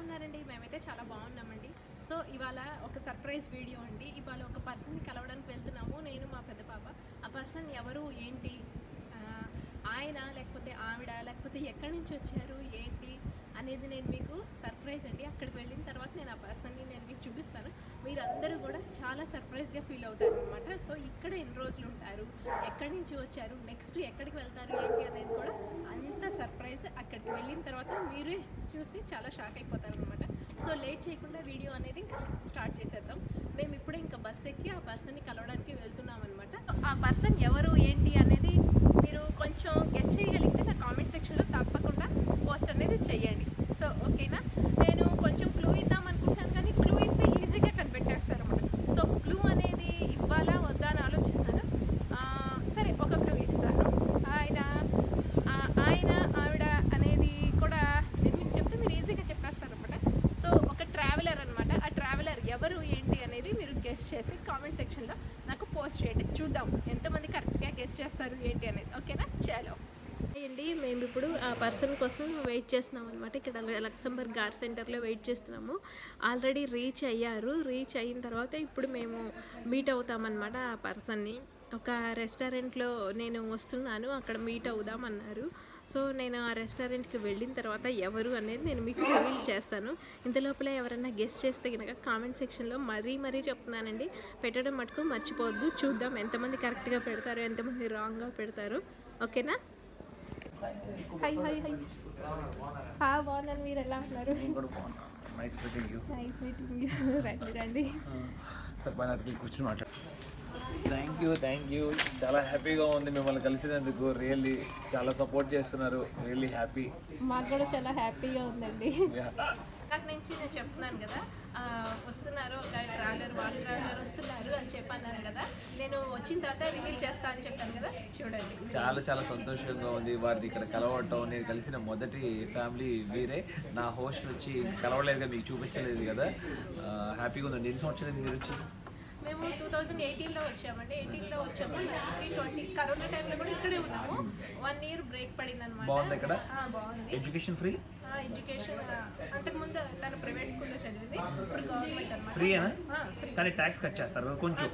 ఉన్నారండి? మేమైతే చాలా బాగున్నామండి. సో ఇవాళ ఒక సర్ప్రైజ్ వీడియో అండి. ఇవాళ ఒక పర్సన్ని కలవడానికి వెళ్తున్నాము, నేను మా పెద్ద పాప. ఆ పర్సన్ ఎవరు, ఏంటి, ఆయన లేకపోతే ఆవిడ, లేకపోతే ఎక్కడి నుంచి వచ్చారు, ఏంటి అనేది నేను మీకు సర్ప్రైజ్ అండి. అక్కడికి వెళ్ళిన తర్వాత నేను ఆ పర్సన్ని మీకు చూపిస్తాను. మీరందరూ కూడా చాలా సర్ప్రైజ్గా ఫీల్ అవుతారు అనమాట. సో ఇక్కడ ఎన్ని రోజులు ఉంటారు, ఎక్కడి నుంచి వచ్చారు, నెక్స్ట్ ఎక్కడికి వెళ్తారు, ఏంటి అనేది కూడా అంత సర్ప్రైజ్. అక్కడికి వెళ్ళిన తర్వాత మీరే చూసి చాలా షాక్ అయిపోతారు అనమాట. సో లేట్ చేయకుండా వీడియో అనేది ఇంకా స్టార్ట్ చేసేద్దాం. మేము ఇప్పుడే ఇంకా బస్ ఎక్కి ఆ పర్సన్ని కలవడానికి వెళ్తున్నాం అనమాట. ఆ పర్సన్ ఎవరు, ఏంటి అనేది మీరు కొంచెం గెస్ చేయగలిగితే నా కామెంట్ సెక్షన్లో తప్పకుండా పోస్ట్ అనేది చేయండి. సో ఓకేనా? నేను కొంచెం క్లూ ఇద్దాం అనుకుంటాను, కానీ క్లూ ఇస్తే ఈజీగా కనిపెట్టేస్తారు అన్నమాట. సో క్లూ అనేది ఇవ్వాలా వద్దా అని ఆలోచిస్తాను. సరే, ఒక క్లూ ఇస్తాను. ఆయన ఆవిడ అనేది కూడా నేను మీకు చెప్తే మీరు ఈజీగా చెప్పేస్తారు అనమాట. సో ఒక ట్రావెలర్ అనమాట. ఆ ట్రావెలర్ ఎవరు, ఏంటి అనేది మీరు గెస్ చేసి కామెంట్ సెక్షన్లో నాకు పోస్ట్ చేయండి. చూద్దాం ఎంతమంది కరెక్ట్గా గెస్ చేస్తారు ఏంటి అనేది. ఓకేనా? చలో అండి, మేము ఇప్పుడు ఆ పర్సన్ కోసం వెయిట్ చేస్తున్నాం అనమాట. ఇక్కడ లక్సంబర్గ్ కార్ సెంటర్లో వెయిట్ చేస్తున్నాము. ఆల్రెడీ రీచ్ అయ్యారు. రీచ్ అయిన తర్వాత ఇప్పుడు మేము మీట్ అవుతామన్నమాట ఆ పర్సన్ని. ఒక రెస్టారెంట్లో నేను వస్తున్నాను, అక్కడ మీట్ అవుదామన్నారు. సో నేను ఆ రెస్టారెంట్కి వెళ్ళిన తర్వాత ఎవరు అనేది నేను మీకు రివీల్ చేస్తాను. ఇంతలోపల ఎవరైనా గెస్ చేస్తే కనుక కామెంట్ సెక్షన్లో మరీ చెప్తున్నానండి, పెట్టడం మటుకు మర్చిపోవద్దు. చూద్దాం ఎంతమంది కరెక్ట్గా పెడతారు, ఎంతమంది రాంగ్గా పెడతారు. ఓకేనా? హై బాగున్నాను, మీరు ఎలా ఉన్నారు? రండి. Thank you. చాలా హ్యాపీగా ఉంది మిమ్మల్ని కలిసినందుకు. రియల్లీ చాలా సపోర్ట్ చేస్తున్నారు. Really happy. మాకు కూడా చాలా హ్యాపీగా ఉందండి. నాకు నుంచి నేను చెప్తున్నాను కదా, వస్తున్నారు ఒక ట్రావెలర్ వస్తున్నారు అని చెప్పన్నాను కదా. నేను వచ్చిన తర్వాత రివీల్ చేస్తా అని చెప్పాను కదా, చూడండి. చాలా సంతోషంగా ఉంది వారిని ఇక్కడ కలవటం. నేను కలిసిన మొదటి ఫ్యామిలీ వీరే. నా హోస్ట్ వచ్చి కలవలేదుగా, మీకు చూపించలేదు కదా. హ్యాపీగా ఉందండి. ఎన్ని సంవత్సరాలు మీరు వచ్చి? మేము 2018లో వచ్చామండి. 18లో వచ్చాము. 2020 కరోనా టైంలో కూడా ఇక్కడే ఉన్నాము. 1 year బ్రేక్ పడింది అనమాట. బాగుంది ఇక్కడ? బాగుంది. Education free? ఎడ్యుకేషన్ అంతకుముందు తను ప్రైవేట్ స్కూల్లో చదివింది, ఇప్పుడు గవర్నమెంట్ అనమాట. ఫ్రీయేనా? కానీ ట్యాక్స్ కట్ చేస్తారు కొంచెం.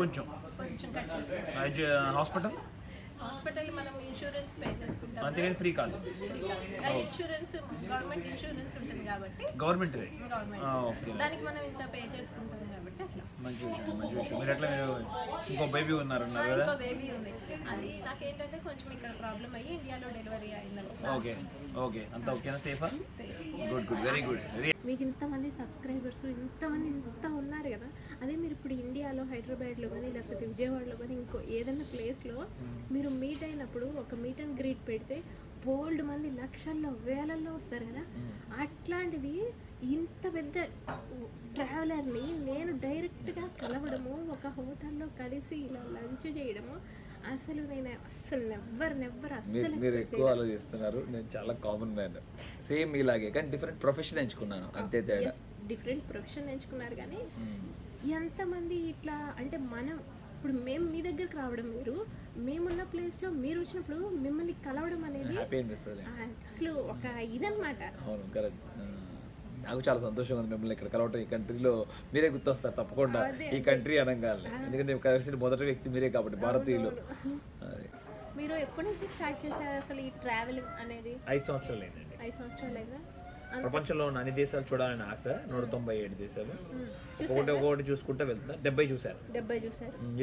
కొంచెం కట్ చేస్తారు. హాస్పిటల్ మనం ఇన్సూరెన్స్ పే చేసుకుంటాం, అంతేగాని ఫ్రీ కాదు. ఇన్సూరెన్స్ గవర్నమెంట్ ఇన్సూరెన్స్ ఉంటుంది కాబట్టి గవర్నమెంట్ దానికి మనం ఇంత పే చేసుకుంటాం కాబట్టి అట్లా. మంచి విషయం. మీరు ఎట్లా, ఇంకో బేబీ ఉన్నారన్నారు కదా? ఇంకో బేబీ ఉంది. అది నాకేంటంటే కొంచెం ఇక్కడ ప్రాబ్లం అయ్యి ఇండియాలో డెలివరీ అయింది. ఓకే అంతా ఓకేనా? సేఫా? Good very good. మీకు ఇంతమంది సబ్స్క్రైబర్స్ ఇంత ఉన్నారు కదా, అదే మీరు ఇప్పుడు ఇండియాలో హైదరాబాద్లో కానీ లేకపోతే విజయవాడలో కానీ ఇంకో ఏదైనా ప్లేస్లో మీరు మీట్ అయినప్పుడు ఒక మీట్ అండ్ గ్రీట్ పెడితే బోల్డ్ మంది లక్షల్లో వేలల్లో వస్తారు కదా. అట్లాంటిది ఇంత పెద్ద ట్రావెలర్ని నేను డైరెక్ట్గా కలవడము, ఒక హోటల్లో కలిసి ఇలా లంచ్ చేయడము, అసలు నేను నెవ్వర్ అస్సలు. మీరు ఎక్కువ ఆలోచిస్తున్నారు. నేను చాలా కామన్ మ్యాన్, సేమ్ ఇలాగే, కానీ డిఫరెంట్ ప్రొఫెషన్ ఎంచుకున్నాను, అంతే తేడా. డిఫరెంట్ ప్రొఫెషన్ ఎంచుకున్నారు, కానీ ఎంతమంది ఇట్లా అంటే మనం ఇప్పుడు మేము మీ దగ్గరకు రావడం వేరు, మేమున్న ప్లేస్లో మీరు వచ్చినప్పుడు మిమ్మల్ని కలవడం అనేది అసలు ఒక ఇదన్నమాట. అవును, కరెక్ట్. నాకు చాలా సంతోషంగా ఉంది మిమ్మల్ని ఇక్కడ కలవటం. ఈ కంట్రీలో మీరే గుర్తొస్తారు తప్పకుండా, ఈ కంట్రీ అనగానే. ఎందుకంటే కలిసిన మొదటి వ్యక్తి మీరే కాబట్టి, భారతీయులు. మీరు ఎప్పటి నుంచి స్టార్ట్ చేశారు అసలు ఈ ట్రావెలింగ్ అనేది? 5 సంవత్సరాలు అయిందండి. 5 సంవత్సరాలు అయిందా? ప్రపంచంలో ఉన్న అన్ని దేశాలు చూడాలని ఆశ. 197 దేశాలు ఒకటి చూసుకుంటా వెళ్తున్నా. 70 చూశారు.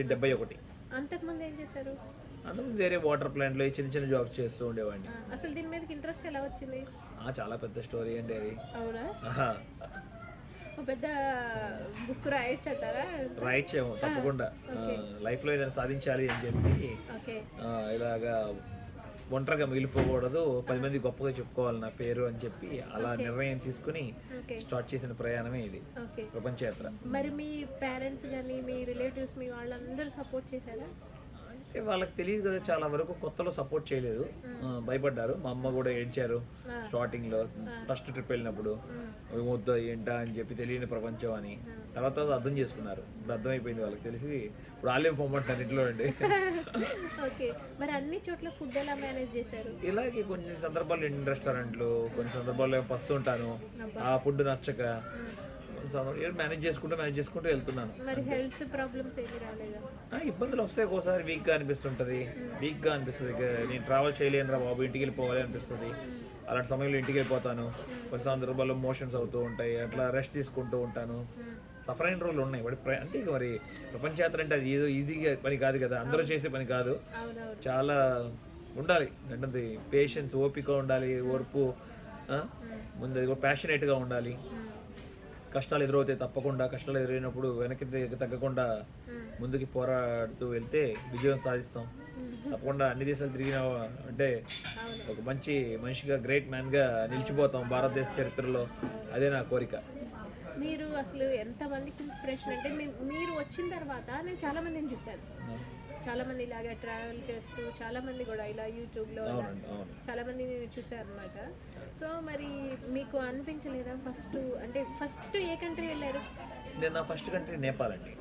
71. అంతకుముందు ఏం చేశారు? అంతకుముందు వేరే వాటర్ ప్లాంట్ లో చిన్న జాబ్స్ చేస్తూ ఉండేవాడిని. అసలు దీని మీద ఇంట్రెస్ట్ ఎలా వచ్చింది? చాలా పెద్ద స్టోరీ అండి అది. అవునా? పెద్ద బుక్ రాయొచ్చు అంటారా? రాయొచ్చేమో తప్పకుండా. లైఫ్ లో ఏదైనా సాధించాలి అని చెప్పి ఇలాగా ఒంటరిగా మిగిలిపోకూడదు, 10 మంది గొప్పగా చెప్పుకోవాలి నా పేరు అని చెప్పి అలా నిర్ణయం తీసుకుని స్టార్ట్ చేసిన ప్రయాణమే ఇది, ప్రపంచ యాత్ర. మరి మీ పేరెంట్స్ కానీ మీ రిలేటివ్స్ మీ వాళ్ళందరూ సపోర్ట్ చేశారా? వాళ్ళకి తెలియదు కదా, చాలా వరకు కొత్తలో సపోర్ట్ చేయలేదు, భయపడ్డారు. మా అమ్మ కూడా ఏడ్చారు స్టార్టింగ్లో, ఫస్ట్ ట్రిప్ వెళ్ళినప్పుడు. వద్దు ఏంటా అని చెప్పి తెలియని ప్రపంచం అని. తర్వాత అర్థం చేసుకున్నారు. ఇప్పుడు అర్థమైపోయింది వాళ్ళకి, తెలిసి ఇప్పుడు వాళ్ళే పొమ్మంటారు ఇంట్లో అండి. ఓకే, మరి అన్ని చోట్ల ఫుడ్ ఎలా మేనేజ్ చేశారు? ఇలాగే కొన్ని సందర్భాలు ఇండియన్ రెస్టారెంట్లు, కొన్ని సందర్భాల్లో పస్తుంటాను, ఆ ఫుడ్ నచ్చక మేనేజ్ చేసుకుంటూ వెళ్తున్నాను. మరి హెల్త్ ప్రాబ్లమ్స్ ఏమీ రాలేదా? ఇబ్బందులు వస్తాయి, ఒక్కోసారి వీక్గా అనిపిస్తుంటుంది. నేను ట్రావెల్ చేయలేను రా బాబు, ఇంటికి వెళ్ళిపోవాలి అనిపిస్తుంది. అలాంటి సమయంలో ఇంటికి వెళ్ళిపోతాను. కొన్ని సందర్భాల్లో మోషన్స్ అవుతూ ఉంటాయి, అట్లా రెస్ట్ తీసుకుంటూ ఉంటాను. సఫర్ అయిన రోజులు ఉన్నాయి. అంటే మరి ప్రపంచయాత్ర అంటే అది ఏదో ఈజీగా పని కాదు కదా, అందరూ చేసే పని కాదు. చాలా ఉండాలి అంటే పేషెన్స్, ఓపిక ఉండాలి, ఓర్పు, ముందు ప్యాషనేట్గా ఉండాలి. కష్టాలు ఎదురవుతాయి తప్పకుండా. కష్టాలు ఎదురైనప్పుడు వెనక్కి తగ్గకుండా ముందుకి పోరాడుతూ వెళ్తే విజయం సాధిస్తాం తప్పకుండా. అన్ని దేశాలు తిరిగిన అంటే ఒక మంచి మనిషిగా, గ్రేట్ మ్యాన్గా నిలిచిపోతాం భారతదేశ చరిత్రలో. అదే నా కోరిక. మీరు అసలు ఎంతమందికి ఇన్స్పిరేషన్ అంటే, మీరు వచ్చిన తర్వాత నేను చాలా మందిని చూశాను. చాలా మంది ఇలాగే ట్రావెల్ చేస్తూ, చాలా మంది కూడా ఇలా యూట్యూబ్లో చాలా మంది చూసారు అనమాట. సో మరి మీకు అనిపించలేదా ఫస్ట్ ఏ కంట్రీ వెళ్ళారు? నేను నా ఫస్ట్ కంట్రీ నేపాల్ అండి.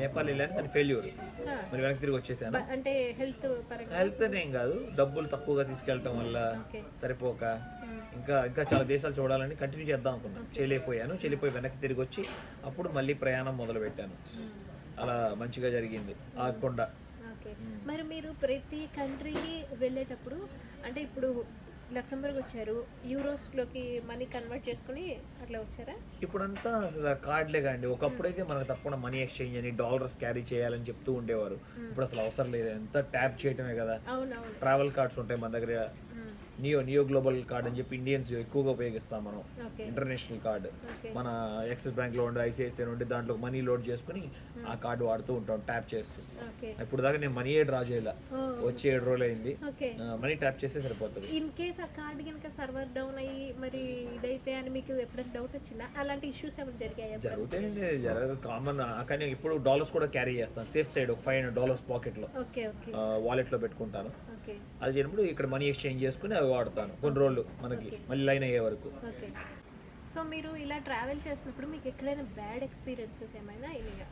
నేపాల్ వెళ్ళాను, కానీ ఫెయిల్యూర్. మరి వెనక్కి తిరిగి వచ్చేసాను. అంటే హెల్త్ ఏం కాదు, డబ్బులు తక్కువగా తీసుకెళ్ళటం వల్ల సరిపోక ఇంకా చాలా దేశాలు చూడాలని కంటిన్యూ చేద్దాం అనుకున్నాను. చెల్లిపోయి వెనక్కి తిరిగి వచ్చి అప్పుడు మళ్ళీ ప్రయాణం మొదలు పెట్టాను. అలా మంచిగా జరిగింది, ఆగకుండా. మరి మీరు ప్రతి కంట్రీకి వెళ్ళేటప్పుడు అంటే ఇప్పుడు లక్సెంబర్గ్ వచ్చారు, యూరోస్లోకి మనీ కన్వర్ట్ చేసుకుని అట్లా వచ్చారా? ఇప్పుడంతా అసలు కార్డులే కాండి. ఒకప్పుడైతే మనకు తప్పకుండా మనీ ఎక్స్చేంజ్ అని డాలర్స్ క్యారీ చేయాలని చెప్తూ ఉండేవారు. ఇప్పుడు అసలు అవసరం లేదు, ఎంత ట్యాప్ చేయటమే కదా. ట్రావెల్ కార్డ్స్ ఉంటాయి మన దగ్గర. నియో గ్లోబల్ కార్డ్ అని చెప్పి ఇండియన్స్ ఎక్కువగా ఉపయోగిస్తాం మనం. ఇంటర్నేషనల్ కార్డు మన యాక్సిస్ బ్యాంక్లో ఉండే, ఐసిఐసిఐ నుండి దాంట్లో మనీ లోడ్ చేసుకుని ఆ కార్డు వాడుతూ ఉంటాం, ట్యాప్ చేస్తూ. ఇప్పుడు దాకా నేను మనీ డ్రా చేయాల, వచ్చి 7 రోజులు అయింది. మనీ ట్యాప్ చేస్తే సరిపోతుంది. ఇన్ కేస్ ఆ కార్డు కనుక సర్వర్ డౌన్ అయ్యి మరి ఇదైతే అని మీకు ఎప్పుడైనా డౌట్ వచ్చిందా? అలాంటి ఇష్యూస్ ఏమైనా జరిగాయా? జరుగుతాయండి, జరగదు, కామన్. కానీ ఇప్పుడు డాలర్స్ కూడా క్యారీ చేస్తాను, సేఫ్ సైడ్. ఒక $500 పాకెట్లో వాలెట్లో పెట్టుకుంటాను. అది చేయనప్పుడు ఇక్కడ మనీ ఎక్స్చేంజ్ చేసుకుని అవి వాడతాను కొన్ని రోజులు, మనకి మళ్ళీ లైన్ అయ్యే వరకు. సో మీరు ఇలా ట్రావెల్ చేసినప్పుడు మీకు ఎక్కడైనా బ్యాడ్ ఎక్స్పీరియన్సెస్ ఏమైనా అయినాయా?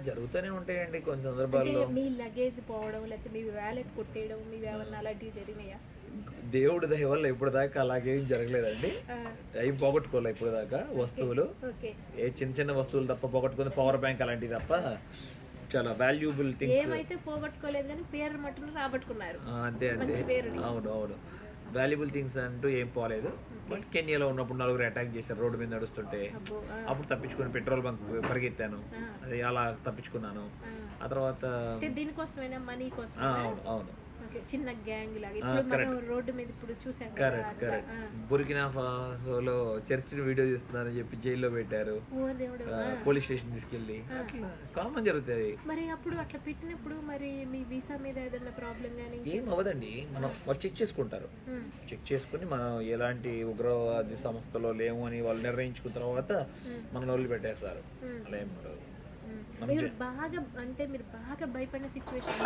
జరుగుతూనే ఉంటాయండి కొన్ని సందర్భాల్లో. మీ లగేజ్ పోవడం, లేకపోతే మీ వ్యాలెట్ కొట్టేయడం, మీ ఏమన్నా అలాంటివి జరిగినాయా? దేవుడి దయ వల్ల ఇప్పుడు దాకా అలాగేం జరగలేదండి. అవి పోగొట్టుకోలే ఇప్పుడు దాకా వస్తువులు. ఏ చిన్న వస్తువులు తప్ప పోగొట్టుకుని, పవర్ బ్యాంక్ అలాంటివి తప్ప చాలా వాల్యూబుల్ థింగ్స్ ఏమైతే పోగొట్టుకోలేదు, కానీ పేరు మట్టును రాబట్టుకున్నారు. అంతే. అవును, వాల్యుబుల్ థింగ్స్ అంటూ ఏం పోలేదు. బట్ కెన్యాలో ఉన్నప్పుడు 4 అటాక్ చేశారు రోడ్డు మీద నడుస్తుంటే. అప్పుడు తప్పించుకుని పెట్రోల్ బంక్ పరిగెత్తాను, అది అలా తప్పించుకున్నాను. ఆ తర్వాత దీనికోసమైనా మనీ కోసం. అవును, చిన్న గ్యాంగ్ లాగా ఇప్పుడు మనం రోడ్డు మీద ఇప్పుడు చూసాం. కరెక్ట్. బుర్కినా ఫాసోలో చర్చ్ వీడియో తీస్తున్నారని చెప్పి జైల్లో పెట్టారు, పోలీస్ స్టేషన్ తీసుకెళ్ళి. కామన్ జరుగుతుంది. మరి అప్పుడు అట్లా పెట్టినప్పుడు మరి మీ వీసా మీద ఏదైనా ప్రాబ్లం కానీ ఏం అవ్వదండి. మనం చెక్ చేసుకుంటారు, చెక్ చేసుకుని మనం ఎలాంటి ఉగ్రవాది సంస్థలో లేము అని వాళ్ళు నిర్ణయించుకున్న తర్వాత మన వాళ్ళు పెట్టేస్తారు. అలా ఏం ఉండదు. మీరు బాగా భయపడిన సిచ్యువేషన్,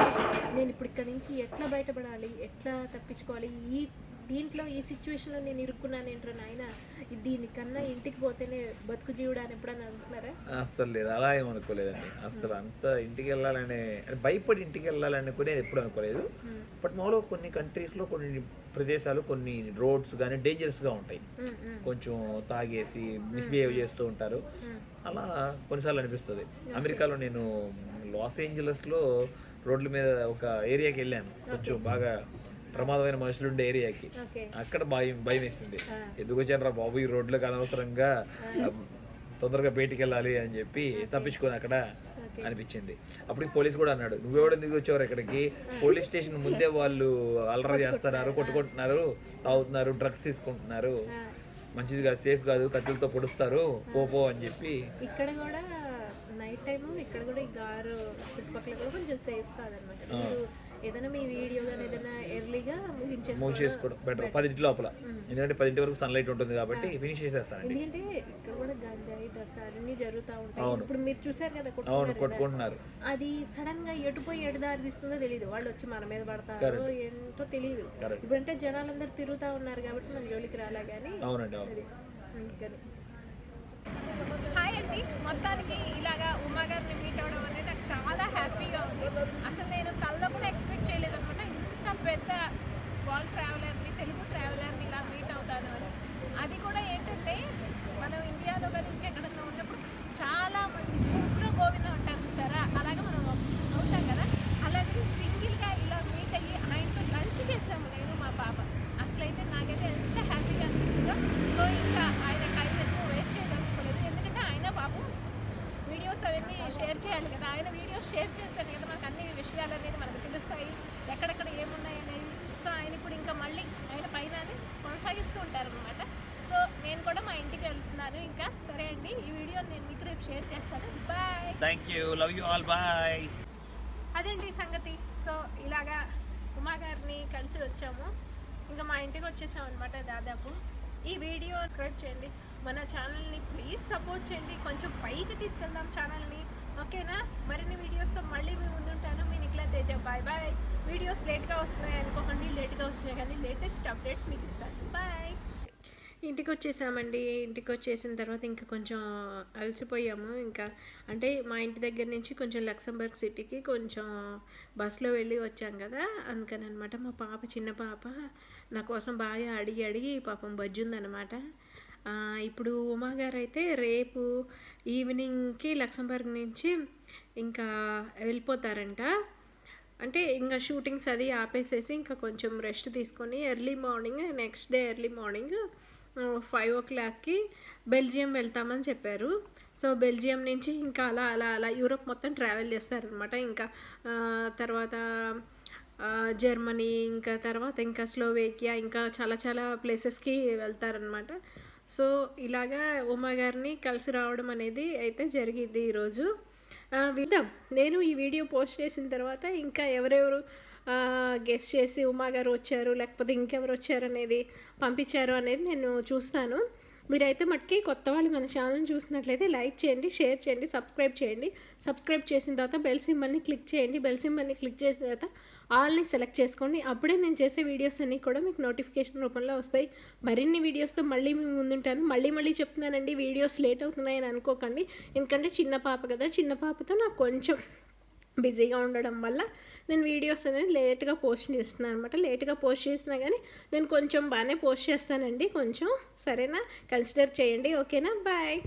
నేను ఇప్పుడు ఇక్కడ నుంచి ఎట్లా బయటపడాలి, ఎట్లా తప్పించుకోవాలి, ఈ సిచ్యువేషన్లో నేను ఇరుక్కున్నాను ఏంటో నాయన, దీనికన్నా ఇంటికి పోతేనే బతుకు జీవుడు అని ఎప్పుడన్నా అనుకున్నారా? అస్సలు లేదు, అలా ఏమనుకోలేదండి. అసలు అంత ఇంటికి వెళ్ళాలని, భయపడి ఇంటికి వెళ్ళాలనుకునేది ఎప్పుడు అనుకోలేదు. బట్ మామూలుగా కొన్ని కంట్రీస్లో కొన్ని ప్రదేశాలు, కొన్ని రోడ్స్ కానీ డేంజరస్గా ఉంటాయి. కొంచెం తాగేసి మిస్బిహేవ్ చేస్తూ ఉంటారు. అలా కొన్నిసార్లు అనిపిస్తుంది. అమెరికాలో నేను లాస్ ఏంజలస్లో రోడ్ల మీద ఒక ఏరియాకి వెళ్ళాను, కొంచెం బాగా ప్రమాదమైన మనుషులు ఉండే ఏరియాకి. అక్కడ భయం వేసింది. ఎందుకు వచ్చాను రా బాబు ఈ రోడ్లకు అనవసరంగా, తొందరగా బయటికి వెళ్ళాలి అని చెప్పి తప్పించుకొని అక్కడ అనిపించింది. అప్పుడు పోలీస్ కూడా అన్నాడు, నువ్వెవడ ఎందుకు వచ్చేవారు ఇక్కడికి, పోలీస్ స్టేషన్ ముందే వాళ్ళు అల్లరి చేస్తున్నారు, కొట్టుకుంటున్నారు, తాగుతున్నారు, డ్రగ్స్ తీసుకుంటున్నారు, మంచిది కాదు, సేఫ్ కాదు, కత్తులతో పొడుస్తారు, పోపో అని చెప్పి. ఇక్కడ కూడా నైట్ టైము ఇక్కడ కూడా ఈ గారు చుట్టుపక్కల కూడా కొంచెం సేఫ్ కాదనమాట. మీరు ఏదైనా మీ వీడియో కానీ ఏదైనా ఎర్లీగా ముగించేసుకోవడం బెటర్ 10 లోపల, ఎందుకంటే 10 వరకు సన్లైట్ ఉంటుంది కాబట్టి ఫినిష్ చేసేస్తానండి. ఎందుకంటే ఇక్కడ కూడా గంజాయి డ్రగ్స్ అన్నీ జరుగుతూ ఉంటాయి. ఇప్పుడు మీరు చూసారు కదా కొట్టుకుంటున్నారు, అది సడన్ గా ఎటుపోయి ఎటు దారి తీస్తుందో తెలియదు, వాళ్ళు వచ్చి మన మీద పడతారో ఏంటో తెలియదు. ఇప్పుడంటే జనాలందరూ తిరుగుతూ ఉన్నారు కాబట్టి మన జోలికి రాలే కానీ. అవునండి. హాయ్ అండి, మొత్తానికి ఇలాగా ఉమా గారిని మీట్ అవ్వడం అనేది నాకు చాలా హ్యాపీగా ఉంది. అసలు నేను కళ్ళలో కూడా ఎక్స్పెక్ట్ చేయలేదు అనమాట, ఇంత పెద్ద వరల్డ్ ట్రావెలర్ని, తెలుగు ట్రావెలర్ని ఇలా మీట్ అవుతాను అని. అది కూడా ఏంటంటే మనం ఇండియాలో కానీ ఇంకెక్కడన్నా ఉన్నప్పుడు చాలా మంది గ్రూప్లో గోవింద ఉంటారు చూసారా, అలాగే మనం అవుతాం కదా, అలాగే సింగిల్గా ఇలా మీట్ అయ్యి ఆయనతో లంచ్ చేసాము నేను మా పాప. అసలైతే నాకైతే ఎంత హ్యాపీగా అనిపించిందో. సో ఇంకా ఆయన టైం ఎక్కువ వేస్ట్ చేయదలుచుకోలేదు, ఎందుకంటే ఆయన పాపం వీడియోస్ అవన్నీ షేర్ చేయాలి కదా, ఆయన వీడియోస్ షేర్ చేస్తాను కదా మనకు అన్ని విషయాలు అనేది మనకు తెలుస్తాయి, ఎక్కడెక్కడ ఏమున్నాయి అనేది. సో ఆయన ఇప్పుడు ఇంకా మళ్ళీ ఆయన పైన కొనసాగిస్తూ ఉంటారు అనమాట. సో నేను కూడా మా ఇంటికి వెళ్తున్నాను ఇంకా. సరే అండి, ఈ వీడియో నేను మీకు రేపు షేర్ చేస్తాను. Bye. Thank you, love you all, bye. అదేంటి సంగతి. సో ఇలాగా ఉమా గారిని కలిసి వచ్చాము, ఇంకా మా ఇంటికి వచ్చేసాం అనమాట దాదాపు. ఈ వీడియో సబ్స్క్రైబ్ చేయండి, మన ఛానల్ని ప్లీజ్ సపోర్ట్ చేయండి, కొంచెం పైకి తీసుకెళ్దాం ఛానల్ని, ఓకేనా? మరిన్ని వీడియోస్తో మళ్ళీ మీ ముందుంటాను. మీ Nikhila Teja. Bye bye. Videos లేట్గా వస్తున్నాయి అనుకోకండి, లేట్గా వచ్చినాయి కానీ లేటెస్ట్ అప్డేట్స్ మీకు ఇస్తాను. బాయ్. ఇంటికి వచ్చేసామండి. ఇంటికి వచ్చేసిన తర్వాత ఇంకా కొంచెం అలసిపోయాము. ఇంకా అంటే మా ఇంటి దగ్గర నుంచి కొంచెం లక్సంబర్గ్ సిటీకి కొంచెం బస్సులో వెళ్ళి వచ్చాం కదా, అందుకని అనమాట. మా పాప, చిన్న పాప నా కోసం బాగా అడిగి పాపం బజ్జుందనమాట. ఇప్పుడు ఉమా గారు అయితే రేపు ఈవినింగ్కి లక్సంబర్గ్ నుంచి ఇంకా వెళ్ళిపోతారంట. అంటే ఇంకా షూటింగ్స్ అది ఆపేసేసి ఇంకా కొంచెం రెస్ట్ తీసుకొని early morning, next day early morning 5 o'clockకి బెల్జియం వెళ్తామని చెప్పారు. సో బెల్జియం నుంచి ఇంకా అలా యూరోప్ మొత్తం ట్రావెల్ చేస్తారనమాట. ఇంకా తర్వాత జర్మనీ, ఇంకా తర్వాత ఇంకా స్లోవేకియా, ఇంకా చాలా ప్లేసెస్కి వెళ్తారనమాట. సో ఇలాగా ఉమా గారిని కలిసి రావడం అనేది అయితే జరిగింది ఈరోజు. విందాం. నేను ఈ వీడియో పోస్ట్ చేసిన తర్వాత ఇంకా ఎవరెవరు గెస్ట్ చేసి ఉమా గారు వచ్చారు లేకపోతే ఇంకెవరు వచ్చారు అనేది పంపించారు అనేది నేను చూస్తాను. మీరైతే మట్టుకి కొత్త వాళ్ళు మన ఛానల్ని చూసినట్లయితే లైక్ చేయండి, షేర్ చేయండి, సబ్స్క్రైబ్ చేయండి. సబ్స్క్రైబ్ చేసిన తర్వాత బెల్ సింబల్ని క్లిక్ చేయండి. బెల్ సింబల్ని క్లిక్ చేసిన తర్వాత ఆల్ని సెలెక్ట్ చేసుకోండి. అప్పుడే నేను చేసే వీడియోస్ అన్నీ కూడా మీకు నోటిఫికేషన్ రూపంలో వస్తాయి. మరిన్ని వీడియోస్తో మళ్ళీ మీ ముందుంటాను. మళ్ళీ చెప్తున్నానండి, వీడియోస్ లేట్ అవుతున్నాయని అనుకోకండి. ఎందుకంటే చిన్న పాప కదా, చిన్న పాపతో నాకు కొంచెం బిజీగా ఉండడం వల్ల నేను వీడియోస్ అనేది లేట్గా పోస్ట్ చేస్తున్నాను అనమాట. లేట్గా పోస్ట్ చేసినా కానీ నేను కొంచెం బాగానే పోస్ట్ చేస్తానండి కొంచెం. సరేనా? కన్సిడర్ చేయండి, ఓకేనా? బాయ్.